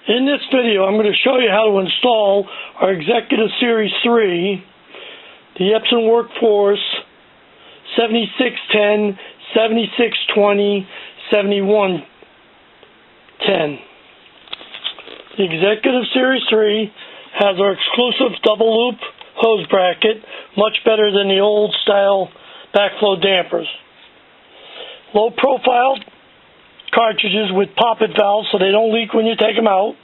In this video, I'm going to show you how to install our Executive Series 3, the Epson Workforce 7610, 7620, 7110. The Executive Series 3 has our exclusive double loop hose bracket, much better than the old style backflow dampers. Low profile cartridges with poppet valves so they don't leak when you take them out.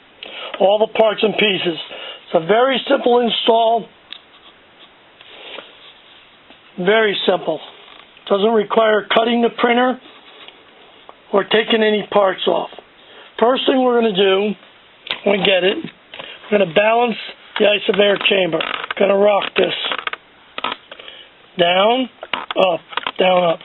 All the parts and pieces. It's a very simple install. Very simple. Doesn't require cutting the printer or taking any parts off. First thing we're going to do when we get it, we're going to balance the isomer chamber. Going to rock this. Down, up, down, up.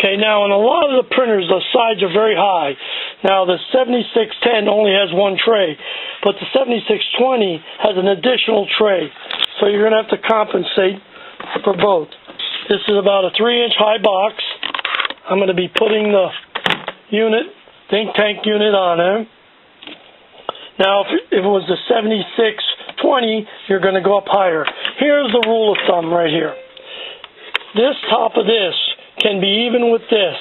Okay, now in a lot of the printers, the sides are very high. Now the 7610 only has one tray, but the 7620 has an additional tray. So you're going to have to compensate for both. This is about a 3-inch high box. I'm going to be putting the unit, the ink tank unit on there. Now if it was the 7620, you're going to go up higher. Here's the rule of thumb right here. This top of this can be even with this.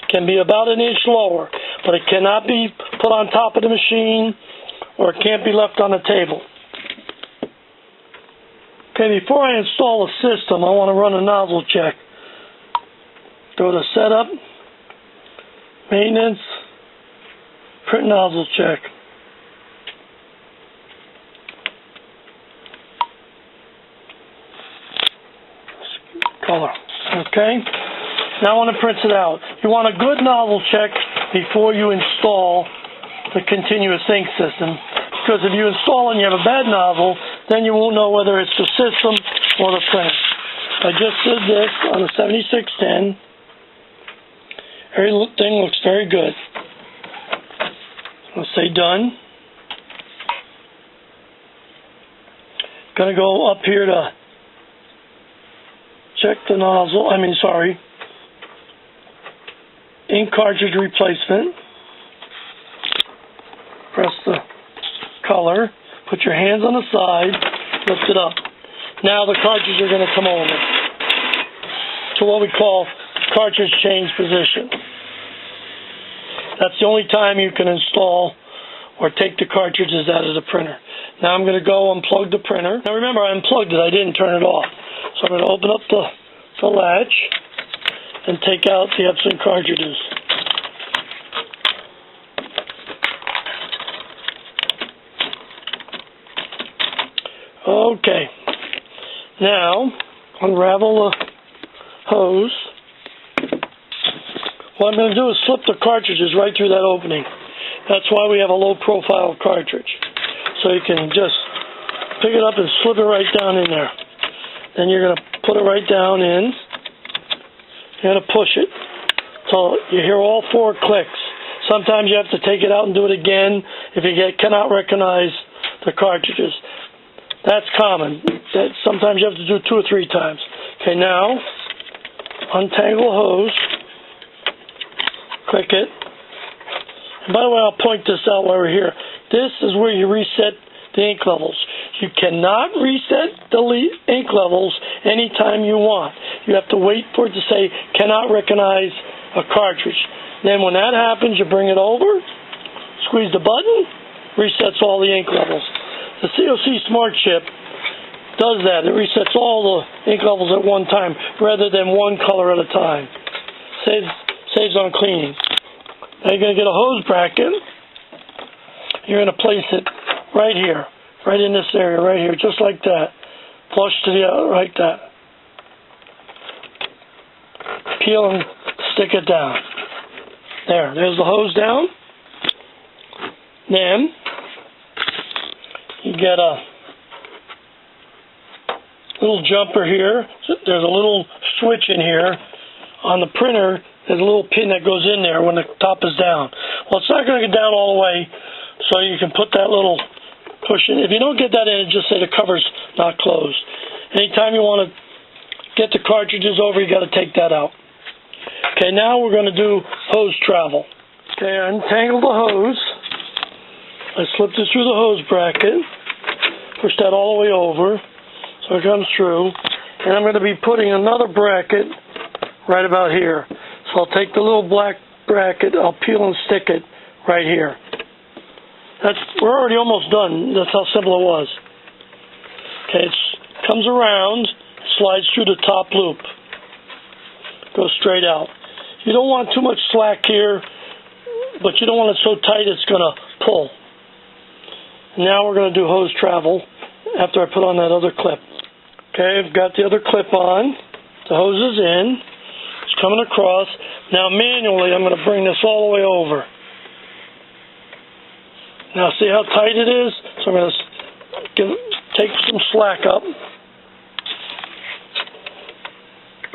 Can be about an inch lower, but it cannot be put on top of the machine or it can't be left on the table. Okay, before I install the system, I want to run a nozzle check. Go to Setup, Maintenance, Print Nozzle Check. Color. Okay. Now I want to print it out. You want a good nozzle check before you install the continuous ink system, because if you install and you have a bad nozzle, then you won't know whether it's the system or the printer. I just did this on the 7610. Everything looks very good. Let's say done. Gonna go up here to check the nozzle. Ink cartridge replacement. Press the color. Put your hands on the side. Lift it up. Now the cartridges are going to come over to what we call cartridge change position. That's the only time you can install or take the cartridges out of the printer. Now I'm going to go unplug the printer. Now remember, I unplugged it. I didn't turn it off. So I'm going to open up the latch and take out the Epson cartridges. Okay. Now, unravel the hose. What I'm going to do is slip the cartridges right through that opening. That's why we have a low profile cartridge. So you can just pick it up and slip it right down in there. Then you're going to put it right down in. You're going to push it so you hear all 4 clicks. Sometimes you have to take it out and do it again if you cannot recognize the cartridges. That's common. Sometimes you have to do it 2 or 3 times. Okay, now untangle hose. Click it. And by the way, I'll point this out while we're here. This is where you reset the ink levels. You cannot reset the ink levels anytime you want. You have to wait for it to say, cannot recognize a cartridge. Then when that happens, you bring it over, squeeze the button, resets all the ink levels. The COC Smart Chip does that. It resets all the ink levels at one time, rather than one color at a time. Saves on cleaning. Now you're going to get a hose bracket. You're going to place it right here. Right in this area, right here, just like that. Flush to the other, like that. Peel and stick it down. There's the hose down. Then you get a little jumper here. There's a little switch in here. On the printer, there's a little pin that goes in there when the top is down. Well, it's not going to get down all the way, so you can put that little cushion. If you don't get that in, just say the cover's not closed. Anytime you want to get the cartridges over, you got to take that out. Okay, now we're going to do hose travel. Okay, untangle the hose. I slipped it through the hose bracket, pushed that all the way over, so it comes through, and I'm going to be putting another bracket right about here. So I'll take the little black bracket, I'll peel and stick it right here. We're already almost done. That's how simple it was. Okay, it comes around, slides through the top loop, goes straight out. You don't want too much slack here, but you don't want it so tight it's going to pull. Now we're going to do hose travel after I put on that other clip. Okay, I've got the other clip on. The hose is in. It's coming across. Now manually I'm going to bring this all the way over. Now see how tight it is? So I'm going to take some slack up.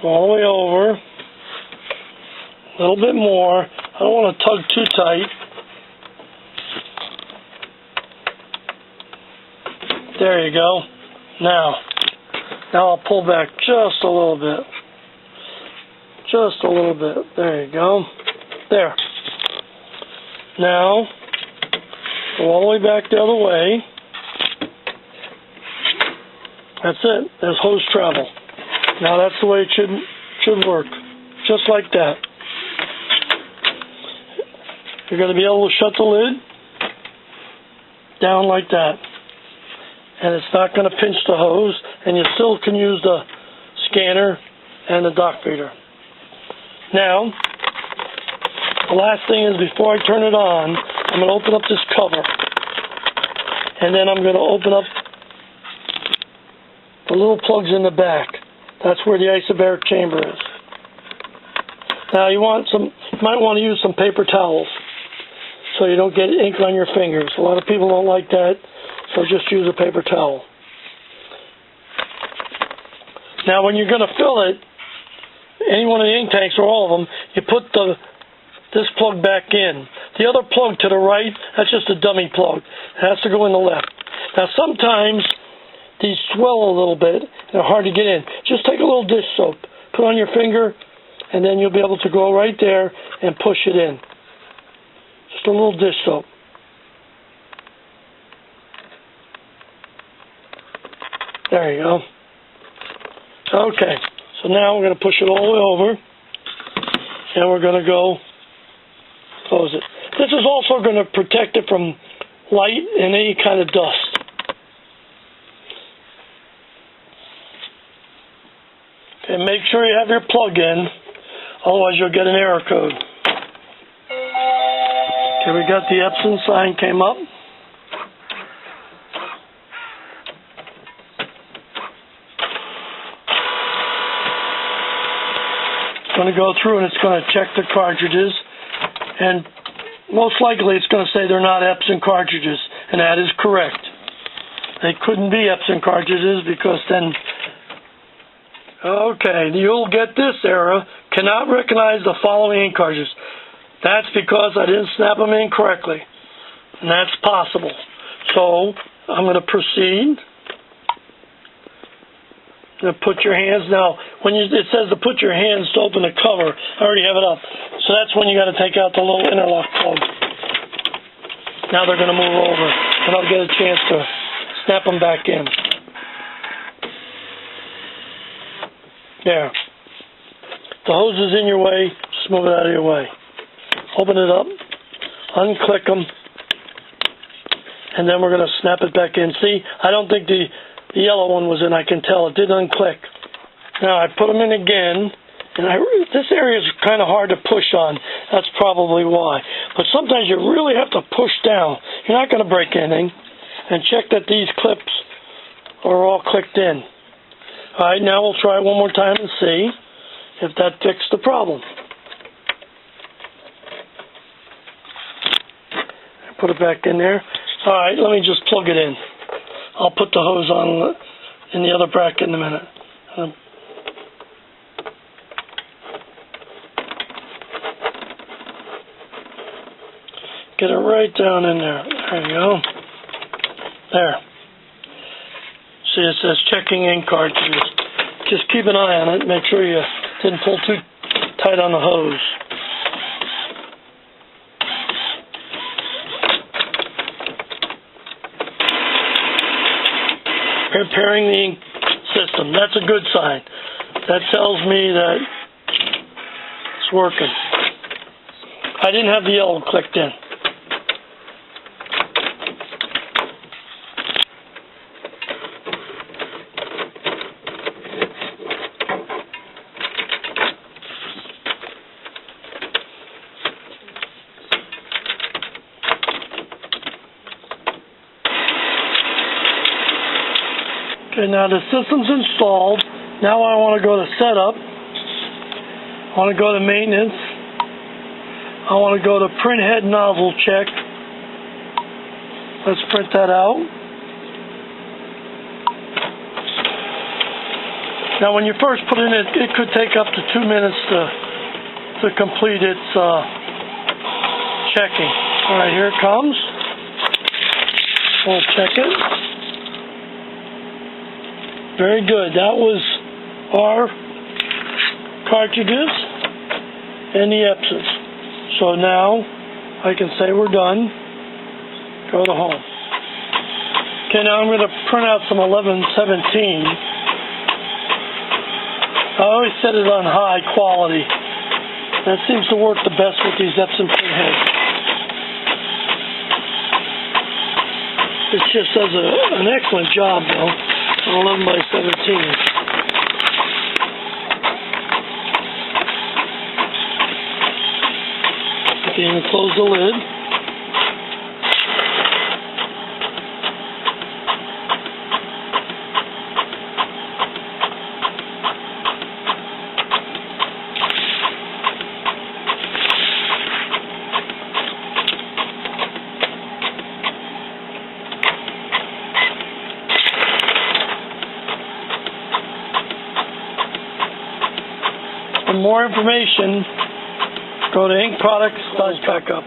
Go all the way over. A little bit more. I don't want to tug too tight. There you go. Now I'll pull back just a little bit. Just a little bit. There you go. There. Now, go all the way back the other way. That's it. There's hose travel. Now that's the way it should work. Just like that. You're going to be able to shut the lid down like that. And it's not going to pinch the hose, and you still can use the scanner and the dock feeder. Now, the last thing is before I turn it on, I'm going to open up this cover. And then I'm going to open up the little plugs in the back. That's where the isobaric chamber is. Now you might want to use some paper towels so you don't get ink on your fingers. A lot of people don't like that, so just use a paper towel. Now when you're going to fill it, any one of the ink tanks or all of them, you put this plug back in. The other plug to the right, that's just a dummy plug. It has to go in the left. Now sometimes these swell a little bit and they're hard to get in. Just take a little dish soap, put on your finger, and then you'll be able to go right there and push it in. Just a little dish soap. There you go. Okay, so now we're going to push it all the way over, and we're going to go close it. This is also going to protect it from light and any kind of dust. Okay, make sure you have your plug in, otherwise you'll get an error code. Okay, we got the Epson sign came up. It's going to go through and it's going to check the cartridges, and most likely it's going to say they're not Epson cartridges, and that is correct. They couldn't be Epson cartridges because then, okay, you'll get this error, cannot recognize the following ink cartridges. That's because I didn't snap them in correctly, and that's possible. So I'm going to proceed. Put your hands, now when it says to put your hands to open the cover, I already have it up, so that's when you got to take out the little interlock plug. Now they're going to move over and I'll get a chance to snap them back in. There, the hose is in your way, just move it out of your way. Open it up, unclick them, and then we're going to snap it back in. See, I don't think the yellow one was in, I can tell. It did unclick. Now I put them in again, and this area is kind of hard to push on. That's probably why. But sometimes you really have to push down. You're not going to break anything. And check that these clips are all clicked in. Alright, now we'll try it one more time and see if that fixed the problem. Put it back in there. Alright, let me just plug it in. I'll put the hose on in the other bracket in a minute. Get it right down in there. There you go. There. See, it says checking ink cartridges. Just keep an eye on it. Make sure you didn't pull too tight on the hose. preparing the ink system. That's a good sign. That tells me that it's working. I didn't have the yellow clicked in. Okay, now the system's installed. Now I want to go to setup. I want to go to maintenance. I want to go to print head nozzle check. Let's print that out. Now when you first put in it could take up to 2 minutes to complete its checking. Alright, here it comes. We'll check it. Very good. That was our cartridges and the Epsons. So now I can say we're done. Go to home. Okay, now I'm going to print out some 1117. I always set it on high quality. That seems to work the best with these Epson print heads. It just does an excellent job though. 11 by 17. Okay, and close the lid. For more information, go to inkproducts.com.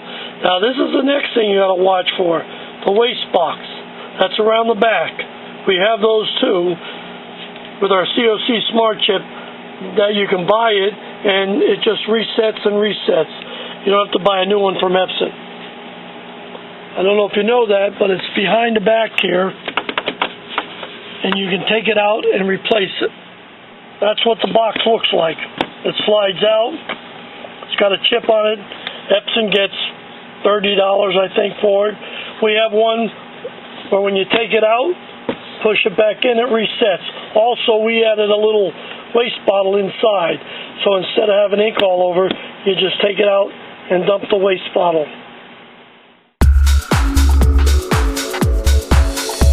Now this is the next thing you got to watch for, the waste box. That's around the back. We have those too with our COC Smart Chip that you can buy it and it just resets and resets. You don't have to buy a new one from Epson. I don't know if you know that, but it's behind the back here and you can take it out and replace it. That's what the box looks like. It slides out. It's got a chip on it. Epson gets $30, I think, for it. We have one where when you take it out, push it back in, it resets. Also, we added a little waste bottle inside. So instead of having ink all over, you just take it out and dump the waste bottle.